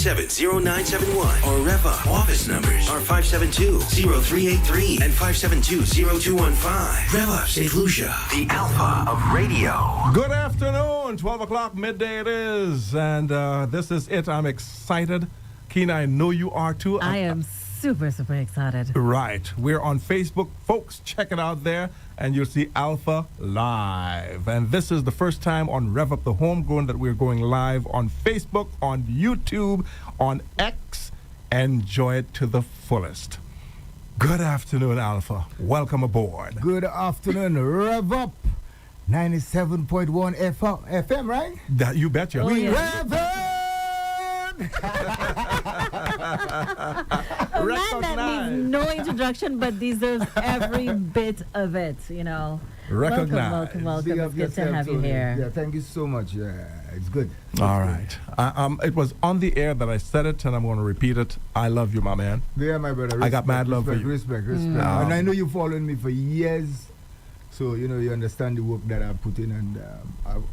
70971 or Rev-Up office numbers are 572-0383 and 572-0215. Rev-Up St. Lucia, the alpha of radio. Good afternoon, 12 o'clock midday it is, and this is it. I'm excited. Keena, I know you are too. I am super excited. Right. We're on Facebook. Folks, check it out there, and you'll see Alpha live. And this is the first time on Rev Up the Homegrown that we're going live on Facebook, on YouTube, on X. Enjoy it to the fullest. Good afternoon, Alpha. Welcome aboard. Good afternoon, Rev Up 97.1 FM, right? That, you betcha. Oh, yeah. Rev Up! A man that needs no introduction but deserves every bit of it, you know. Recognize. Welcome. It's good to have you here. Yeah, thank you so much. Yeah, it's good. All right. It was on the air that I said it, and I'm going to repeat it. I love you, my man. Yeah, my brother. I got mad love for you. Respect. And I know you've followed me for years, so you know you understand the work that I've put in, and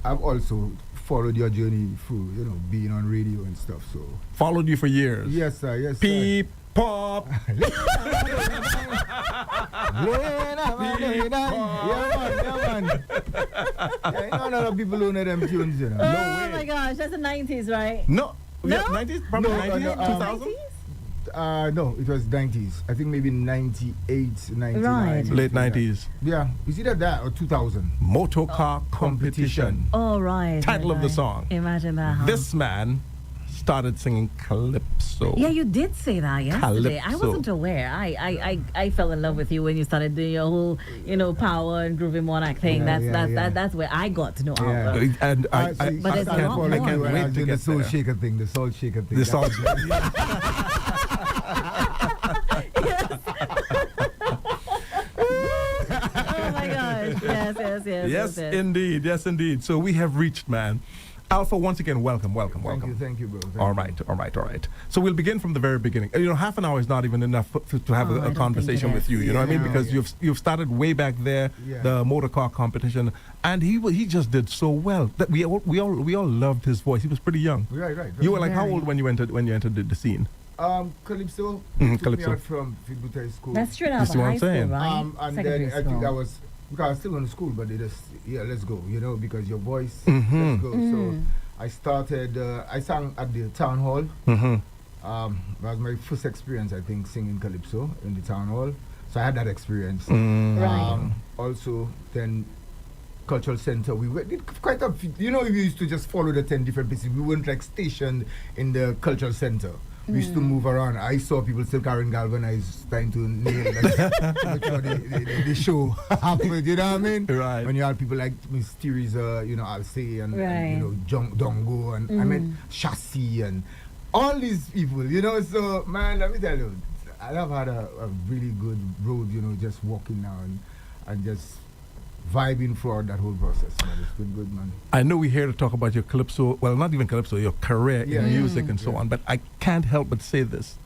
I've also followed your journey through, you know, being on radio and stuff. So followed you for years. Yes, sir. Yes, Peep, pop. Yeah, man. Yeah, you know, a lot of people don't know them tunes, you know. Oh my gosh, that's the 90s, right? No. No? Yeah, 90s? Probably 90s? 2000? No, it was 90s. I think maybe 98, 99. Right. Late 90s. Yeah, is either that or 2000. Motor car competition. Oh, right. Title of the song. Imagine that, huh? This man started singing calypso. Yeah, you did say that yesterday. I Calypso. wasn't aware. I fell in love with you when you started doing your whole, you know, power and groovy monarch thing. That's where I got to know Alpha. And I But it's a lot more. I can't wait to get the soul there. shaker thing, the salt shaker thing. The salt Oh my gosh. Yes. Yes, indeed. So we have reached, man. Alpha, once again, welcome. Thank you, bro. All right. So we'll begin from the very beginning. You know, half an hour is not even enough to have I a don't conversation think it with you. is. You know what I mean? Yeah. Because you've started way back there, Yeah. the motor car competition, and he just did so well that we all loved his voice. He was pretty young. Right. You were like how Very. old when you entered the scene? Calypso took Calypso. me out from Fidbutai School. That's straight out You of see what I'm high school, saying? right? And Secondary then I school. think I was, because I was still in school, but they just, let's go, you know, because your voice, Mhm. let's go. So I started, I sang at the town hall. Mm-hmm. That was my first experience, I think, singing calypso in the town hall. So I had that experience. Right. Also, then cultural center. Did quite a few, you know, we used to just follow the 10 different places. We weren't like stationed in the cultural center. We used to move around. I saw people still carrying galvanized, trying to nail the show happened. You know what I mean? Right. When you had people like Miss Teresa, you know, Alcee and Right. you know, Dongo and I mean Chassis and all these people. You know, so man, let me tell you, I've had a really good road. You know, just walking now and just vibing throughout that whole process. Man. It's been good, man. I know we're here to talk about your calypso, well, not even calypso, your career Yeah. in music and so on, but I can't help but say this.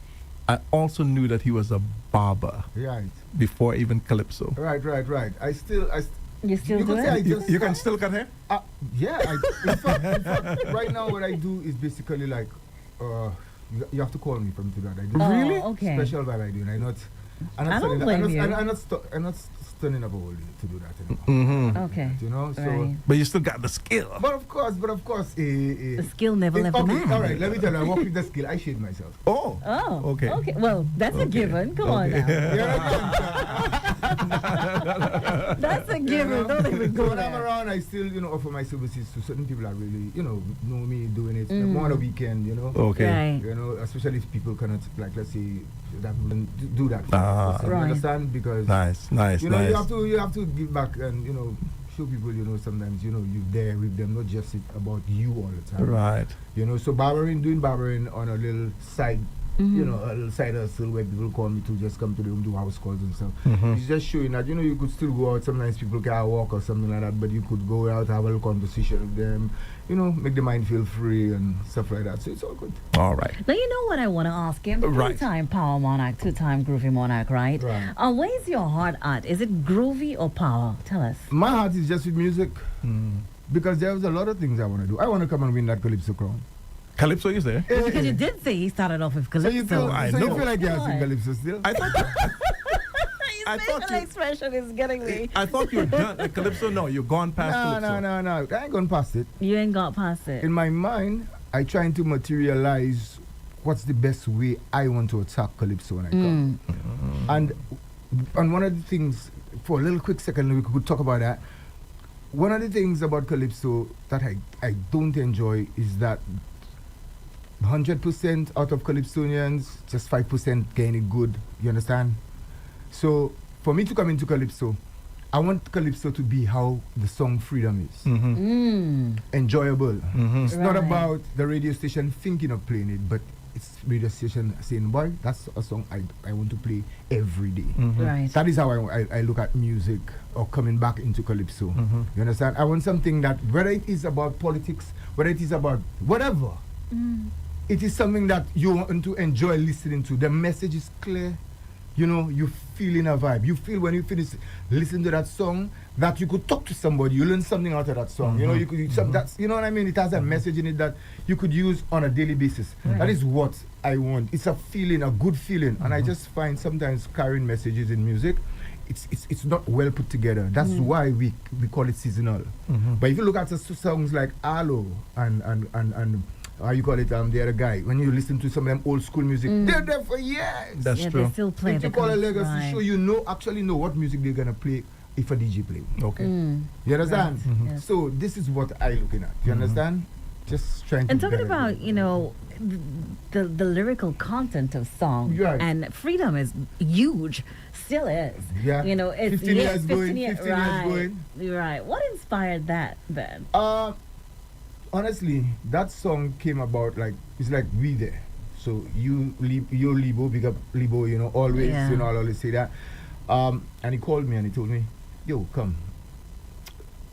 I also knew that he was a barber Right. before even calypso. Right. I still You still you do could say I it? just You can still cut hair? yeah. In fact, right now what I do is basically like you have to call me from to that. I do Really? Oh, okay. special vibe I do, and I don't blame you. I'm not stunning up all to do that anymore. Mm-hmm. Okay. You know, so Right. But you still got the skill. but of course, The skill never left the okay, man. all right. Let me tell you, I work with the skill. I shade myself. Oh. Oh, Okay. Well, that's a given. Come on now. That's a given. Don't even go when I'm there. around, I still, you know, offer my services to certain people that really, you know me doing it more on a weekend, you know. Okay. Right. You know, especially if people cannot, like, let's say, that people don't do that. You Right. understand? Because Nice. you know, you have to give back and, you know, show people, you know, sometimes, you know, you're there with them, not just about you all the time. Right. You know, so doing barbering on a little side, you know, a little side hustle where people call me to just come to the room, do house calls and stuff. It's just showing that, you know, you could still go out. Sometimes people can't walk or something like that, but you could go out, have a little conversation with them, you know, make the mind feel free and stuff like that. So it's all good. All right. Now, you know what I want to ask him? Right. Two-time power monarch, two-time groovy monarch, right? Right. Where's your heart at? Is it groovy or power? Tell us. My heart is just with music because there's a lot of things I want to do. I want to come and win that Calypso crown. Calypso is there. Because you did say he started off with So Calypso. you feel, I so you know. feel like you're Boy. singing Calypso still? I thought His thought facial you- expression is getting me. I thought you're done. Calypso, no, you're gone past Calypso. No. I ain't gone past it. You ain't got past it. In my mind, I trying to materialize what's the best way I want to attack Calypso when I come. And one of the things, for a little quick second, we could talk about that. One of the things about Calypso that I don't enjoy is that 100% out of Calypsonians, just 5% getting it good. You understand? So for me to come into Calypso, I want Calypso to be how the song Freedom is. Enjoyable. It's not Right. about the radio station thinking of playing it, but it's radio station saying, boy, that's a song I want to play every day. Right. That is how I look at music or coming back into Calypso. You understand? I want something that, whether it is about politics, whether it is about whatever, it is something that you want to enjoy listening to. The message is clear. You know, you feel in a vibe. You feel when you finish listening to that song that you could talk to somebody. You learn something out of that song. You know, you could. That's, you know what I mean? It has a message in it that you could use on a daily basis. That is what I want. It's a feeling, a good feeling, and I just find sometimes carrying messages in music, it's not well put together. That's why we call it seasonal. But if you look at the songs like Alo and how you call it, the other guy, when you listen to some of them old school music, they're there for years. That's Yeah, true. they still play If the you call a legacy right. show, you actually know what music they're gonna play if a DJ play. Okay. You understand? Yes. So this is what I looking at. You understand? Just trying to. And talking better about, it. you know, the lyrical content of song, Right. and Freedom is huge, still is. Yeah. You know, it's 15 years going, 15 years right. going. Right. What inspired that then? Honestly, that song came about like it's like we there. So you Libo, big up Libo, you know, always, Yeah. you know, I'll always say that. And he called me and he told me, yo, come.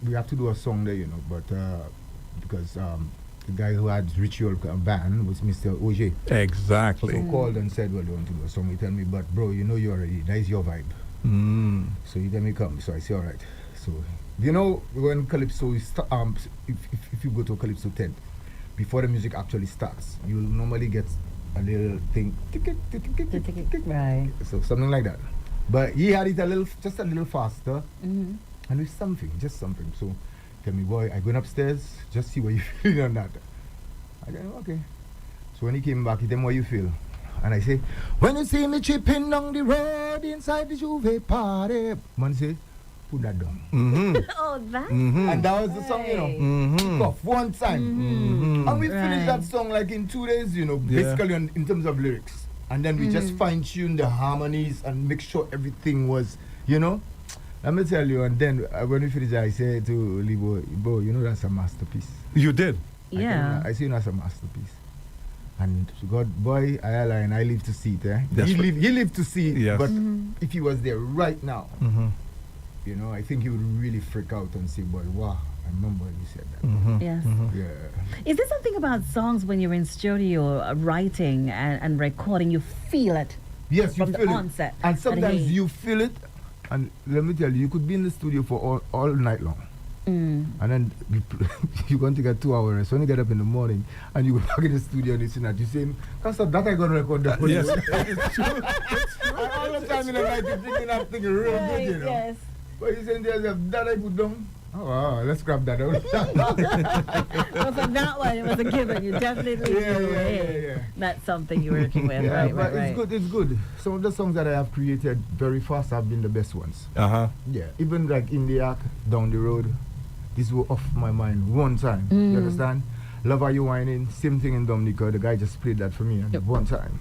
We have to do a song there, you know, but because the guy who had Ritual band was Mr. OJ. Exactly. So called and said, well, you want to do a song? He tell me, but bro, you know you already, that is your vibe. So he tell me come. So I say, all right. So you know when Calypso is if you go to Calypso tent, before the music actually starts, you'll normally get a little thing, Right. so something like that. But he had it just a little faster, and with something, just something. So tell me, boy, I going upstairs, just see what you feel on that. I go, okay. So when he came back, he tell me what you feel. And I say, when you see me chipping down the road inside the Juve party, man say, put that down. Oh, that. And that was the song, you know. Kick off one time. And we finished Right. that song like in 2 days, you know, Yeah. basically in terms of lyrics. And then we just fine-tuned the harmonies and make sure everything was, you know. Let me tell you, and then when we finished, I said to Libo, bro, you know that's a masterpiece. You did. Yeah. I say that's a masterpiece. And to God, boy, I live to see it. Eh? That's He right. lived to see it. Yes. But if he was there right now, you know, I think he would really freak out and say, boy, wow, I remember you said that. Yes. Yeah. Is there something about songs when you're in studio writing and recording, you feel it? Yes, you From the feel it. onset. And sometimes Hey. you feel it. And let me tell you, you could be in the studio for all night long. And then you're going to get 2 hours. When you get up in the morning and you go back in the studio and listen at you say, that's that I got to record that for Yes. you. It's true. And all the time in the night you're thinking that thing real good, you know. Yes. But you saying there's that I put down. Oh, wow, let's grab that out. Well, for that one, it was a given. You definitely knew, hey, yeah. that's something you're working with. Yeah, right, but right, it's good, it's good. Some of the songs that I have created very fast have been the best ones. Yeah, even like in the Ark, Down the Road, these were off my mind one time. You understand? Love Are You Whining, same thing in Dominica. The guy just played that for me, and one time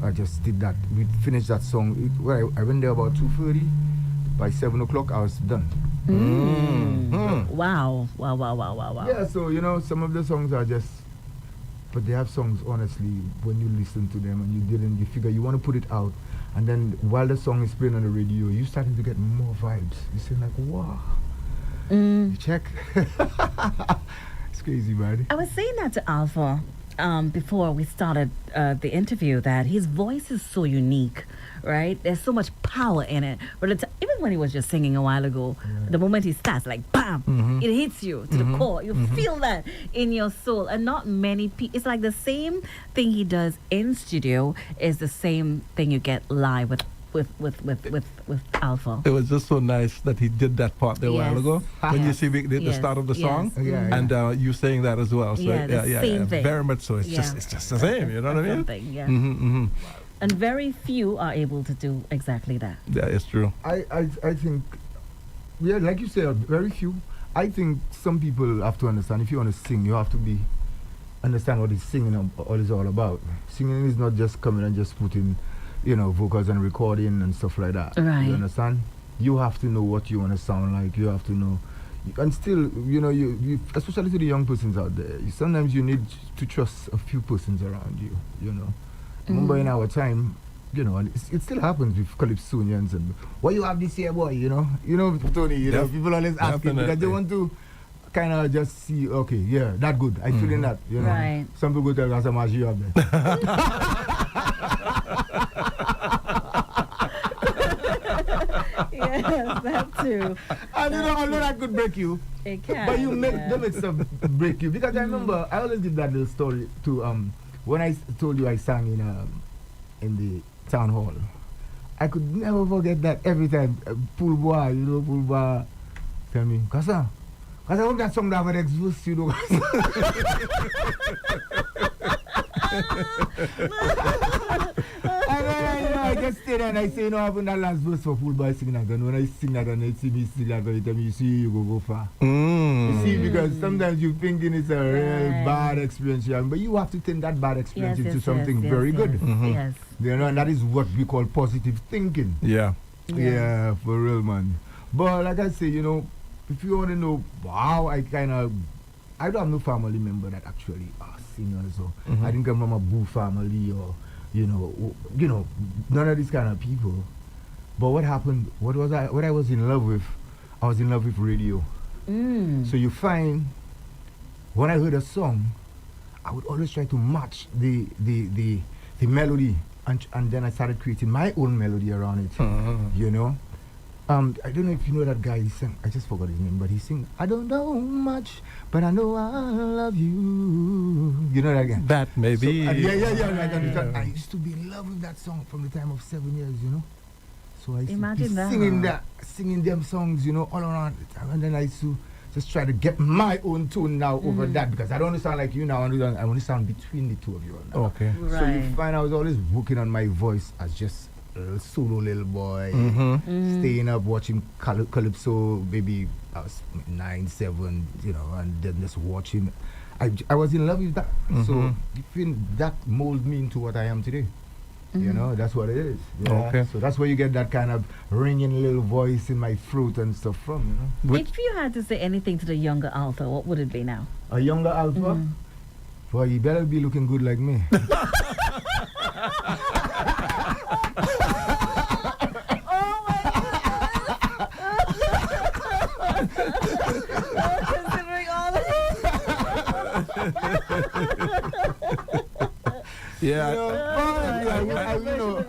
I just did that. We finished that song. I went there about 2:30. By 7 o'clock, I was done. Wow. Yeah, so you know, some of the songs are just, but they have songs. Honestly, when you listen to them and you figure you want to put it out, and then while the song is playing on the radio, you starting to get more vibes. You say like, wow. You check. It's crazy, man. I was saying that to Alpha before we started the interview that his voice is so unique, right? There's so much power in it. But even when he was just singing a while ago, the moment he starts, like bam, it hits you to the core. You feel that in your soul. And not many people. It's like the same thing he does in studio is the same thing you get live with Alpha. It was just so nice that he did that part there a while ago. When you see the start of the song, and you saying that as well. So same thing. Very much so. It's just the same. You know what I mean? Yeah. And very few are able to do exactly that. Yeah, it's true. I think, like you said, very few. I think some people have to understand, if you want to sing, you have to understand what it's all about. Singing is not just coming and just putting, vocals and recording and stuff like that. Right. You understand? You have to know what you want to sound like. You have to know. And still, you especially to the young persons out there, sometimes you need to trust a few persons around you, Remember in our time, and it still happens with Calypsonians and, what you have this here, boy, Tony, people always asking because they want to kind of just see, okay, yeah, that good. I feel in that, Right. Some people tell us how much you have there. Yes, that too. I know that could break you. It can. But don't make stuff break you. Because I remember, I always did that little story to, when I told you I sang in the town hall. I could never forget that every time. Pool boy, tell me, Kasa, I hope that song that would exist, I just stay there and I say, I haven't that last verse for Pool Boy singing again. When I sing that and I see me sing that, they tell me, you see, you go far. You see, because sometimes you're thinking it's a real bad experience, but you have to turn that bad experience into something very good. Yes. And that is what we call positive thinking. Yeah. Yeah, for real, man. But like I say, if you want to know how I don't have no family member that actually are singers, or I didn't come from a Boo family, or none of these kind of people. But what happened? What I was in love with? I was in love with radio. So you find, when I heard a song, I would always try to match the melody, and then I started creating my own melody around it. I don't know if you know that guy. He sang. I just forgot his name, but he sing. I don't know much, but I know I love you. You know that guy. That maybe. So, yeah. I used to be in love with that song from the time of 7 years. So I used Imagine to that. be singing them songs, all around the time, and then I used to just try to get my own tune now over that, because I don't want to sound like you now. I want to sound between the two of you now. Okay. Right. So you find I was always working on my voice as just a solo little boy, staying up watching Calypso. Maybe I was 9, 7, and then just watching. I was in love with that. So you feel that molded me into what I am today. That's what it is. Okay. So that's where you get that kind of ringing little voice in my throat and stuff from. If you had to say anything to the younger Alpha, what would it be now? A younger Alpha? Boy, you better be looking good like me. Yeah.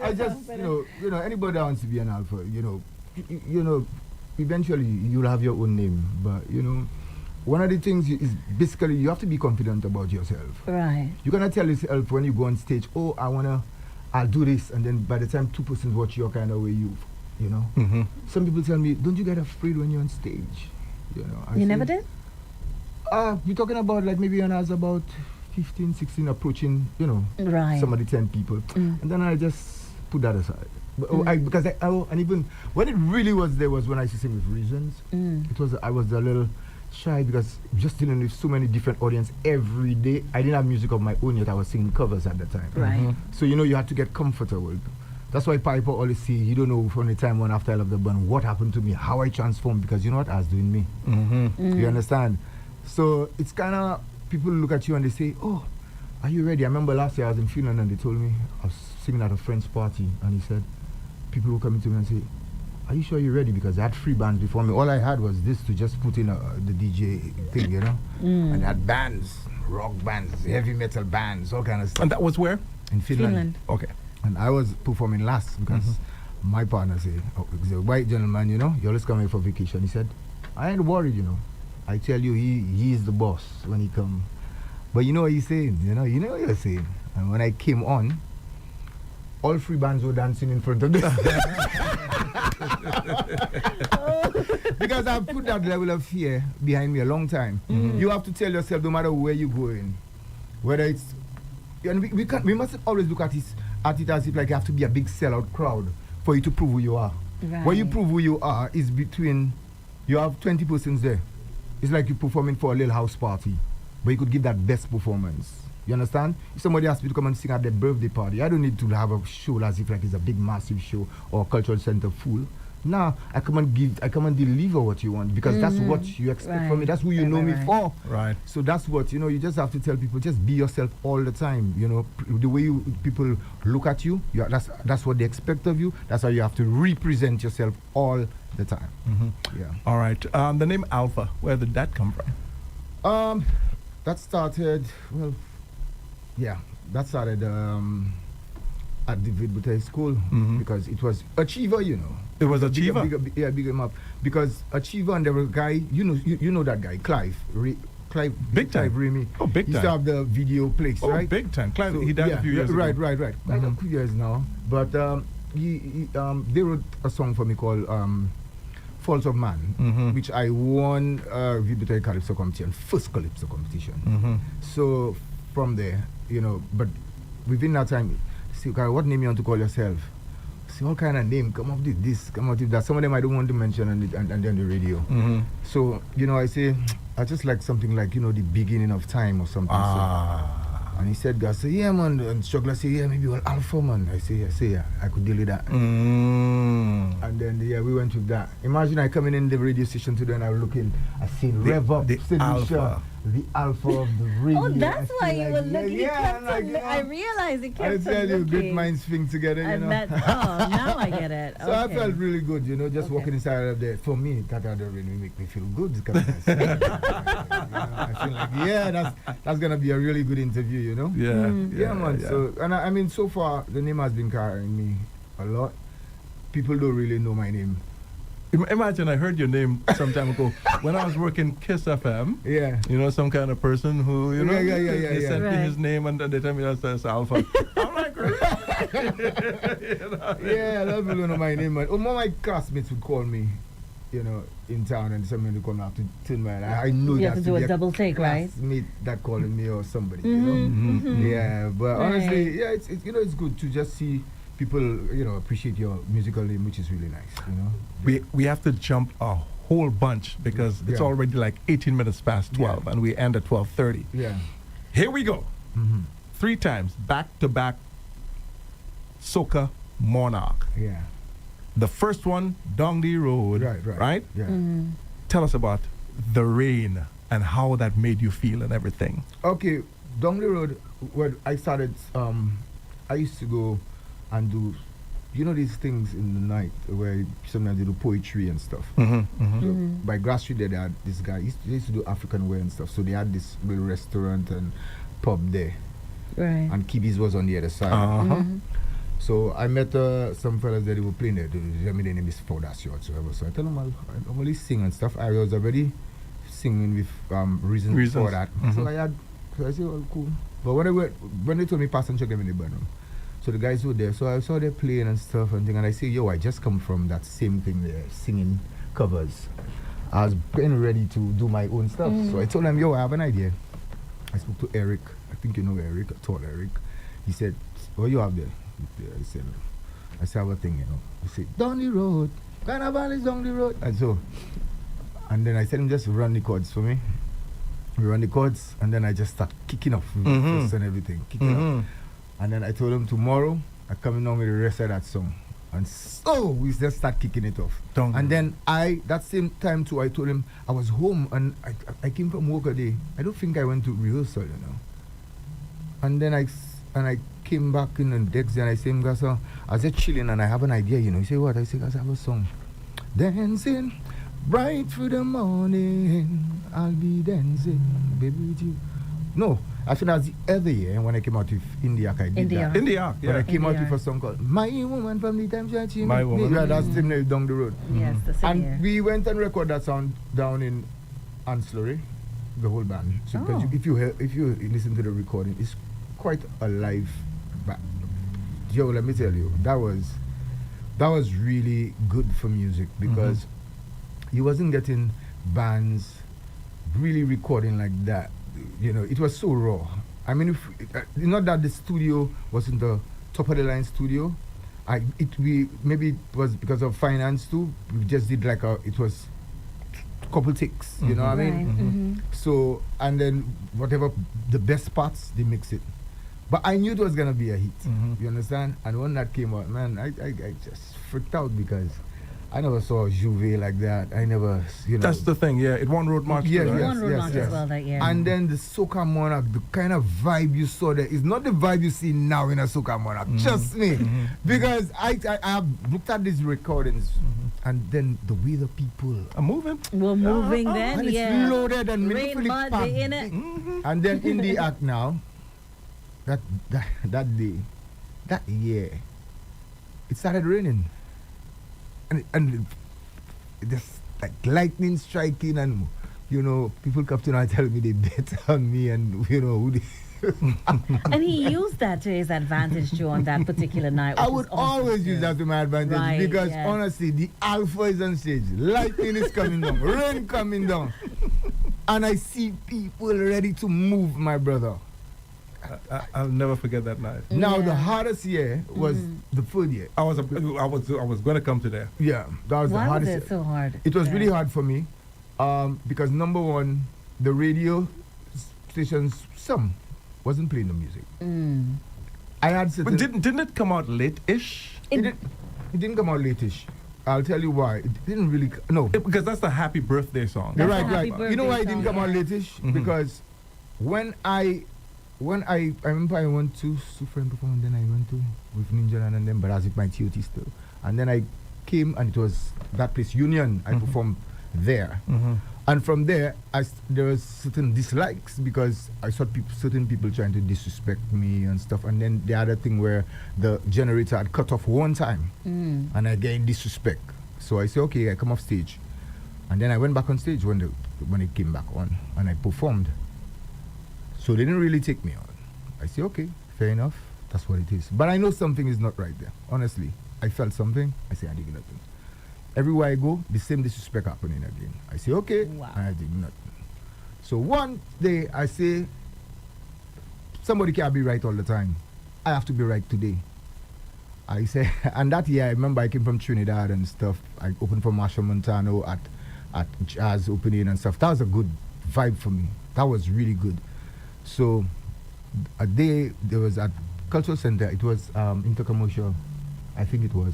I just, anybody that wants to be an alpha, eventually you'll have your own name. But, one of the things is basically you have to be confident about yourself. Right. You cannot tell yourself when you go on stage, I'll do this, and then by the time 2 persons watch your kind of way, Some people tell me, don't you get afraid when you're on stage? You never did? You're talking about like maybe when I was about 15, 16, approaching, right. some of the 10 people. And then I just put that aside. And even when it really was there was when I used to sing with Reasons. I was a little shy because just dealing with so many different audience every day. I didn't have music of my own yet. I was singing covers at the time. Right. So, you had to get comfortable. That's why Piper always say, you don't know from the time when after I left the band, what happened to me, how I transformed, because you know what I was doing me. You understand? So it's kind of, people look at you and they say, oh, are you ready? I remember last year I was in Finland and they told me, I was singing at a friend's party, and he said, people were coming to me and say, are you sure you're ready? Because I had 3 bands before me. All I had was this to just put in the DJ thing, you know? And I had bands, rock bands, heavy metal bands, all kind of stuff. And that was where? In Finland. Okay. And I was performing last because my partner said, he's a white gentleman, you know, you always come here for vacation. He said, I ain't worried, you know. I tell you, he is the boss when he come. But you know what he's saying, you know what you're saying. And when I came on, all 3 bands were dancing in front of me. Because I've put that level of fear behind me a long time. You have to tell yourself, no matter where you're going, whether it's, and we mustn't always look at it as if like you have to be a big sellout crowd for you to prove who you are. Right. What you prove who you are is between, you have 20 persons there. It's like you're performing for a little house party, but you could give that best performance. You understand? If somebody asks me to come and sing at their birthday party, I don't need to have a show as if like it's a big massive show or a cultural center full. Nah, I come and deliver what you want because that's what you expect from me. That's who you know me for. Right. So that's what, you know, you just have to tell people, just be yourself all the time. You know, the way people look at you, that's what they expect of you. That's how you have to represent yourself all the time. Yeah. All right. The name Alpha, where did that come from? That started, that started at the Vidbutai school because it was Achiever, you know. It was Achiever? Big him up. Because Achiever and there was a guy, you know that guy, Clive. Big time. Clive Remy. Oh, big He used to have the video place, Oh, right? big time. Clive, So, he died a few years ago. Right. Like a few years now. But they wrote a song for me called Falls of Man, which I won Vidbutai Calypso competition, first Calypso competition. So from there, you know, but within that time, see, what name you want to call yourself? See, all kind of name, come up with this, come up with that. Some of them I don't want to mention on the radio. So, you know, I say, I just like something like, you know, the beginning of time or something. So, and he said, God, say, yeah, man. And Struggler say, yeah, maybe well, Alpha, man. I say, yeah, I could deal with that. And then, we went with that. Imagine I coming in the radio station today and I was looking, I seen Rev-Up Slu, the Alpha of the radio. Oh, that's why you were looking. I I realized it kept I on tell you, looking. great minds think together, you know. Now I get it. So I felt really good, you know, just walking inside of there. For me, that really make me feel good. I feel like, that's going to be a really good interview, you know. Yeah, man. Yeah. So, and I mean, so far, the name has been carrying me a lot. People don't really know my name. Imagine I heard your name some time ago when I was working Kiss FM. Yeah. You know, some kind of person who, you know, they sent me his name and they tell me that's Alpha. I'm like, really? Yeah, a lot of people know my name. Man. Oh, my classmates would call me, you know, in town and somebody would call me after turn my I know you have to do a double take, right? Classmate that calling me or somebody, you know. Yeah, but honestly, it's you know, it's good to just see people, you know, appreciate your musical name, which is really nice, you know. We have to jump a whole bunch because it's already like 18 minutes past 12 and we end at 12:30. Yeah. Here we go. 3 times back-to-back Soca Monarch. Yeah. The first one, Dongdi Road. Right? Yeah. Tell us about the rain and how that made you feel and everything. Okay, Dongdi Road, where I started, I used to go and do, you know, these things in the night where sometimes they do poetry and stuff. So by Grass Street there, they had this guy, he used to do African wear and stuff. So they had this little restaurant and pub there. Right. And Kibi's was on the other side. So I met some fellas that they were playing there. Their name is Faudacious. So I tell them I'll only sing and stuff. I was already singing with reasons for that. So I said, well, cool. But when they told me pass and check them in the bedroom. So the guys were there. So I saw them playing and stuff and thing. And I say, yo, I just come from that same thing there, singing covers. I was getting ready to do my own stuff. So I told them, yo, I have an idea. I spoke to Eric. I think you know Eric. I told Eric. He said, what you have there? I said, I have a thing, you know. He said, down the road. Carnival is down the road. And then I said him just run the chords for me. We run the chords and then I just start kicking off with the and everything. Kicking off. And then I told him tomorrow I'm coming on with the rest of that song. And so we just start kicking it off. And then that same time too, I told him I was home and I came from work a day. I don't think I went to rehearsal, you know. And then I came back in the next day and I said, I was just chilling and I have an idea, you know. He said, what? I said, I have a song. Dancing bright through the morning, I'll be dancing, baby, with you. No, I think that was the other year when I came out with India. I did India. that. India, But I yeah. came out India. with a song called My Woman from the time she My met me. Woman. Yeah, that's the name down the road. Yes, the same And year. we went and recorded that sound down in Ancillary, the whole band. So because Oh. if you listen to the recording, it's quite a live band. Yo, let me tell you, that was really good for music because you wasn't getting bands really recording like that. You know, it was so raw. I mean, not that the studio wasn't the top of the line studio. Maybe it was because of finance too. We just did it was couple takes. You know what I Right. mean? So and then whatever the best parts they mix it. But I knew it was gonna be a hit. You understand? And when that came out, man, I just freaked out because I never saw Juve like that. I never, That's the thing, yeah. It won Road March. Yes, too, right? One Road March as well that year. And then the Soca Monarch, the kind of vibe you saw there is not the vibe you see now in a Soca Monarch. Trust me. Because I have looked at these recordings and then the way the people I'm moving. We're moving then, and yeah. it's loaded and Rain, beautifully mud, packed. they in it. And then in the act now, that day, that year, it started raining. And just like lightning striking, and people come to now and tell me they bet on me, and who they And he used that to his advantage too on that particular night. I which would is awesome, always too. use that to my advantage Right, because yes. honestly, the alpha is on stage, lightning is coming down, rain coming down, and I see people ready to move, my brother. I'll never forget that night. Now the Yeah. hardest year was the third year. I was going to come to there. Yeah, that was Why the was hardest it year. so hard? It was Yeah. really hard for me because number one, the radio stations, some wasn't playing the music. I had certain. But didn't it come out late-ish? It didn't come out late-ish. I'll tell you why. It didn't really. No. Because that's the happy birthday song. You're That's right, a happy right. You know why it birthday didn't song, come out yeah. late-ish? Because when I remember I went to Super and perform, and then I went to with Ninja and then, but as with my TOT still. And then I came and it was that place, Union. I performed there. And from there, there was certain dislikes because I saw certain people trying to disrespect me and stuff. And then the other thing where the generator had cut off one time and I gained disrespect. So I said, okay, I come off stage. And then I went back on stage when it came back on and I performed. So they didn't really take me on. I say, okay, fair enough. That's what it is. But I know something is not right there. Honestly, I felt something. I say, I did nothing. Everywhere I go, the same disrespect happening again. I say, okay, Wow. and I did nothing. So one day I say, somebody can't be right all the time. I have to be right today. I say, and that year I remember I came from Trinidad and stuff. I opened for Marshall Montano at Jazz opening and stuff. That was a good vibe for me. That was really good. So a day there was at Cultural Center, it was Intercommercial, I think it was.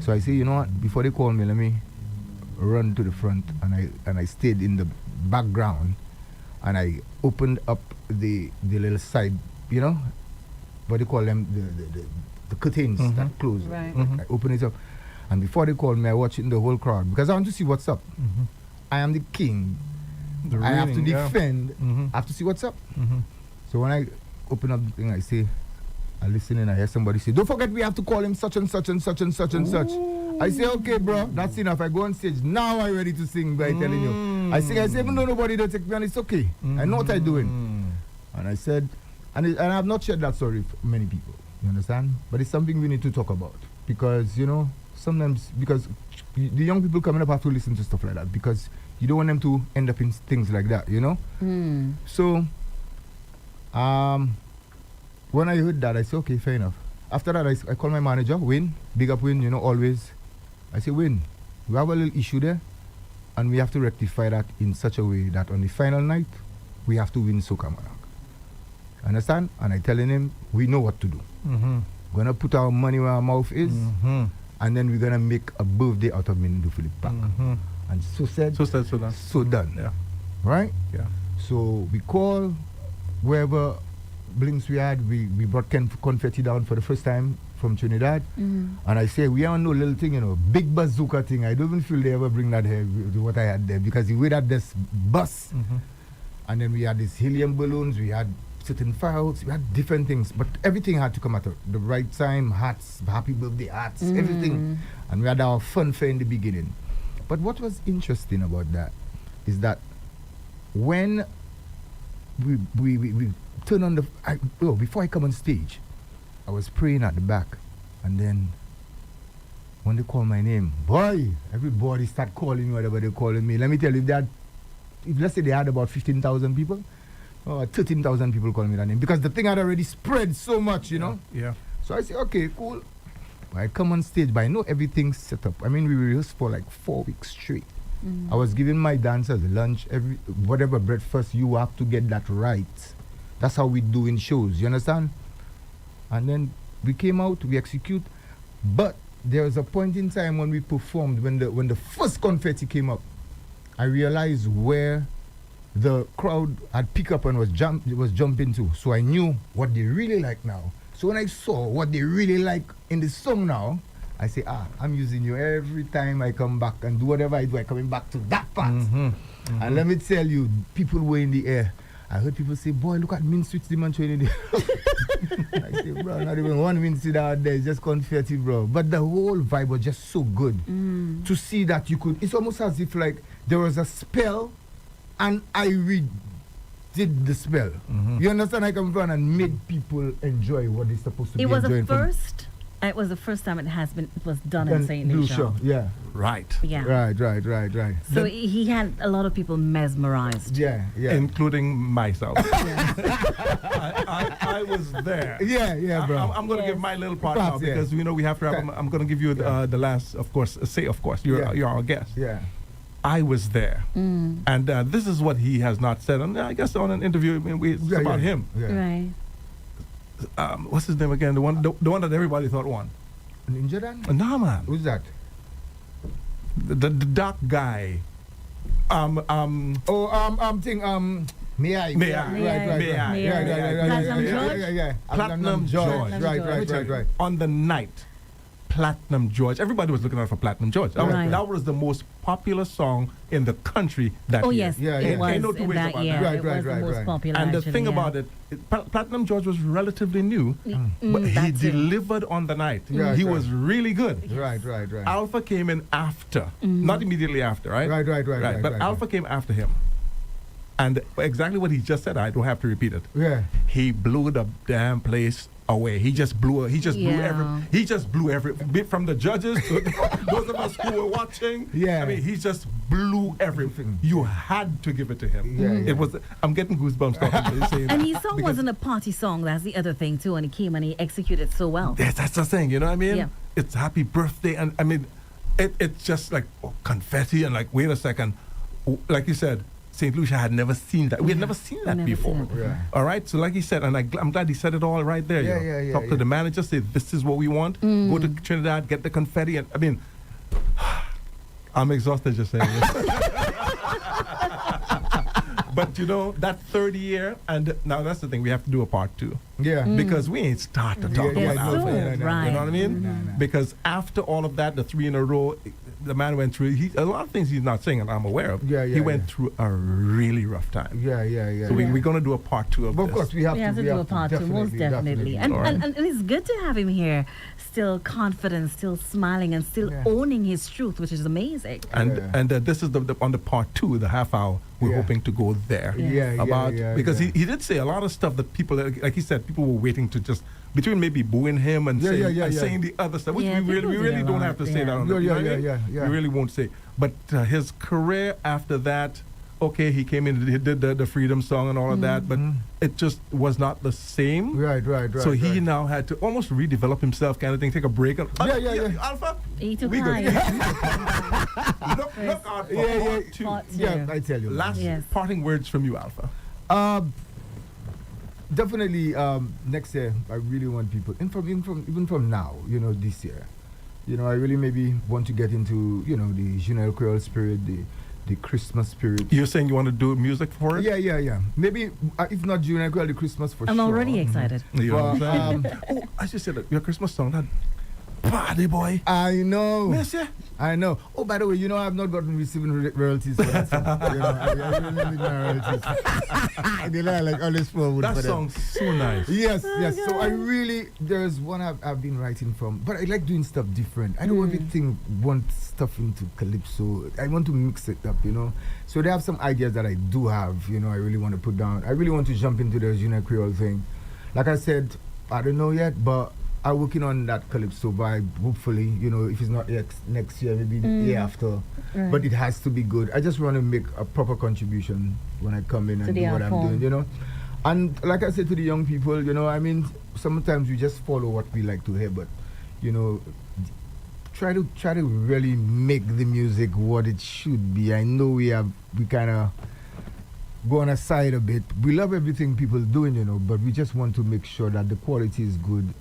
So I say, you know what, before they call me, let me run to the front, and I stayed in the background and I opened up the little side, what they call them, the curtains that close. Right. I open it up, and before they call me, I watch it in the whole crowd because I want to see what's up. I am the king. The I have to reading, yeah. defend. I have to see what's up. So when I open up the thing, I say, I listen and I hear somebody say, don't forget we have to call him such and such and such and such and such. I say, okay, bro, that's enough. I go on stage. Now I'm ready to sing by telling you. I say, even though nobody don't take me on, it's okay. I know what I'm doing. And I said, and I have not shared that story for many people. You understand? But it's something we need to talk about. Because, sometimes, because the young people coming up have to listen to stuff like that. Because you don't want them to end up in things like that, So, when I heard that, I said, okay, fair enough. After that, I called my manager, Win, big up Win, always. I say, Win, we have a little issue there, and we have to rectify that in such a way that on the final night, we have to win Soca Monarch. Understand? And I telling him, we know what to do. We're going to put our money where our mouth is, and then we're going to make a birthday out of Mindu Philip Park. And so said, So said, so done. so done. Yeah. Right? Yeah. So we call wherever blinks we had, we brought confetti down for the first time from Trinidad. And I say, we are no little thing, big bazooka thing. I don't even feel they ever bring that here, what I had there, because we had this bus, and then we had these helium balloons, we had certain fireworks, we had different things, but everything had to come at the right time, hats, happy birthday hats, everything. And we had our fun fair in the beginning. But what was interesting about that is that when we turn on before I come on stage, I was praying at the back, and then when they call my name, boy, everybody start calling me whatever they're calling me. Let me tell you that if let's say they had about 15,000 people, 13,000 people calling me that name, because the thing had already spread so much, Yeah. So I say, okay, cool. I come on stage, but I know everything's set up. I mean, we rehearsed for like 4 weeks straight. I was giving my dancers lunch, whatever breakfast, you have to get that right. That's how we do in shows, you understand? And then we came out, we execute, but there was a point in time when we performed, when the first confetti came up, I realized where the crowd had picked up and was jumping to. So I knew what they really like now. So when I saw what they really like in the song now, I say, I'm using you every time I come back and do whatever I do, I'm coming back to that part. And let me tell you, people were in the air. I heard people say, boy, look at Min Switch the man training there. I say, bro, not even one Min Switch out there, it's just confetti, bro. But the whole vibe was just so good to see that you could, it's almost as if like there was a spell and I redid the spell. You understand? I come from and made people enjoy what they're supposed to be enjoying. It was the first time it was done in St. Lucia. Yeah. Right. Yeah. Right. So he had a lot of people mesmerized. Yeah. Including myself. I was there. Yeah, bro. I'm going to give my little part now, Yeah. because we have to wrap. I'm going to give you the last, of course. You're our guest. Yeah. I was there, and this is what he has not said. And I guess on an interview, it's about him. Yeah. Right. What's his name again? The one that everybody thought won. Ninja Dan? No, man. Who's that? The dark guy. May I? Right. Platinum George. Right. On the night, Platinum George. Everybody was looking out for Platinum George. That was the most popular song in the country that year. It was no two ways that about year. that. It was the most popular. And the thing about it, Platinum George was relatively new, but he delivered on the night. He was really good. Right. Alpha came in after, not immediately after, right? Right. But Alpha came after him. And exactly what he just said, I don't have to repeat it. Yeah. He blew the damn place away. He just blew every from the judges to those of us who were watching. Yeah. I mean, he just blew everything. You had to give it to him. Yeah. It was. I'm getting goosebumps talking to saying And that. his song wasn't a party song. That's the other thing too. And he came and he executed so well. Yes, that's the thing. You know what I mean? Yeah. It's happy birthday, and I mean, it's just like confetti and like wait a second, like you said. St. Lucia had never seen that. We had never seen that before. Yeah. All right? So like he said, and I'm glad he said it all right there. Yeah. Talk to the manager, say, this is what we want. Go to Trinidad, get the confetti. And I mean, I'm exhausted just saying this. But that third year, and now that's the thing, we have to do a part 2. Yeah. Because we ain't start to talk about Alpha. Right. You know what I mean? No. Because after all of that, the 3 in a row, the man went through a lot of things he's not saying, and I'm aware of. He went through a really rough time. Yeah. So we're going to do a part 2 of But this. of course, we have to do a part 2, most definitely. And it's good to have him here, still confident, still smiling, and still owning his truth, which is amazing. And this is on the part 2, the half hour. We're hoping to go there. Because he did say a lot of stuff that people, like he said, people were waiting to just between maybe booing him and saying the other stuff, which we really don't have to say that on the We really won't say. But his career after that, okay, he came in, he did the Freedom song and all of that, but it just was not the same. Right. So he now had to almost redevelop himself, kind of thing, take a break. Alpha, He took we good. high. Look out for part 2. Yeah, I tell you. Last parting words from you, Alpha. Definitely next year I really want people even from now, this year. I really maybe want to get into, the Junel Creole spirit, the Christmas spirit. You're saying you want to do music for it? Yeah. Maybe if not June, I could have the Christmas for I'm sure. already excited. You know what But, I'm saying? Oh, I just said that your Christmas song, that party boy. I know. Yes, yeah. I know. Oh, by the way, I've not gotten receiving royalties for that song. I really need my royalties. They like all this forward That for them. song's so nice. Yes. So there's one I've been writing from, but I like doing stuff different. I don't want everything one stuff into calypso. I want to mix it up, So they have some ideas that I do have, I really want to put down. I really want to jump into the Junior Creole thing. Like I said, I don't know yet, but I'm working on that calypso vibe, hopefully, if it's not next year, maybe the year after. Right. But it has to be good. I just want to make a proper contribution when I come in and do what I'm doing, And like I said to the young people, sometimes we just follow what we like to hear, but, try to really make the music what it should be. I know we kind of go on a side a bit. We love everything people doing, but we just want to make sure that the quality is good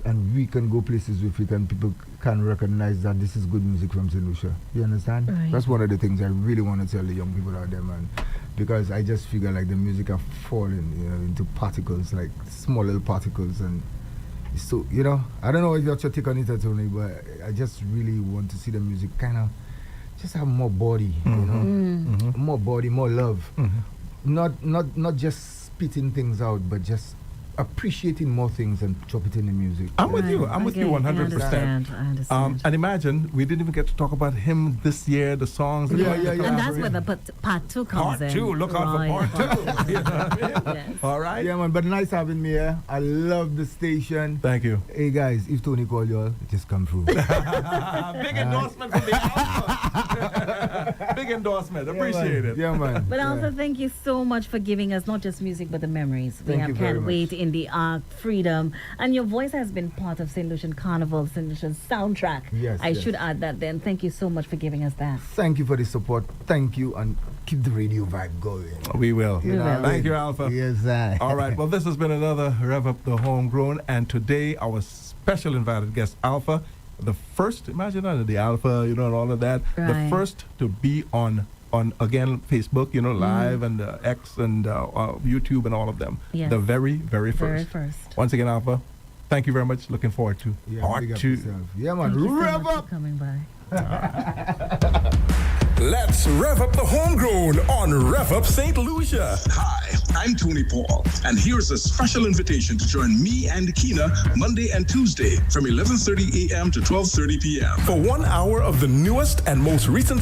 and we can go places with it and people can recognize that this is good music from St. Lucia. You understand? Right. That's one of the things I really want to tell the young people out there, man. Because I just figure like the music have fallen, into particles, like small little particles. And so, I don't know if you're take on it, Tony, but I just really want to see the music kind of just have more body, more body, more love. Not just spitting things out, but just appreciating more things and drop it in the music. I'm with you. I'm with you 100%. I understand. And imagine, we didn't even get to talk about him this year, the songs. Yeah. And that's where the part 2 comes in. Part 2, look out for part 2. You know what I mean? Yes. All right? Yeah, man, but nice having me here. I love the station. Thank you. Hey, guys, if Tony called y'all, just come through. Big endorsement from the Alpha. Big endorsement. Appreciate it. Yeah, man. But also, thank you so much for giving us not just music, but the memories. Thank you very Can't much. Wait in the Ark, Freedom. And your voice has been part of St. Lucian Carnival, St. Lucian soundtrack. Yes, I yes. should add that then. Thank you so much for giving us that. Thank you for the support. Thank you, and keep the radio vibe going. We will. We will. Thank you, Alpha. Yes, I. All right. Well, this has been another Rev-Up the Homegrown. And today, our special invited guest, Alpha, the first, imagine that, the Alpha, and all of that, the Right. first to be on again, Facebook, live and X and YouTube and all of them. Yes. The very, very first. Very first. Once again, Alpha, thank you very much. Looking forward to part big up 2. yourself. Yeah, man. Thank you so Rev much up! for coming by. Let's rev up the homegrown on Rev Up St. Lucia. Hi, I'm Tony Paul, and here's a special invitation to join me and Kina Monday and Tuesday from 11:30 a.m. to 12:30 p.m. For 1 hour of the newest and most recent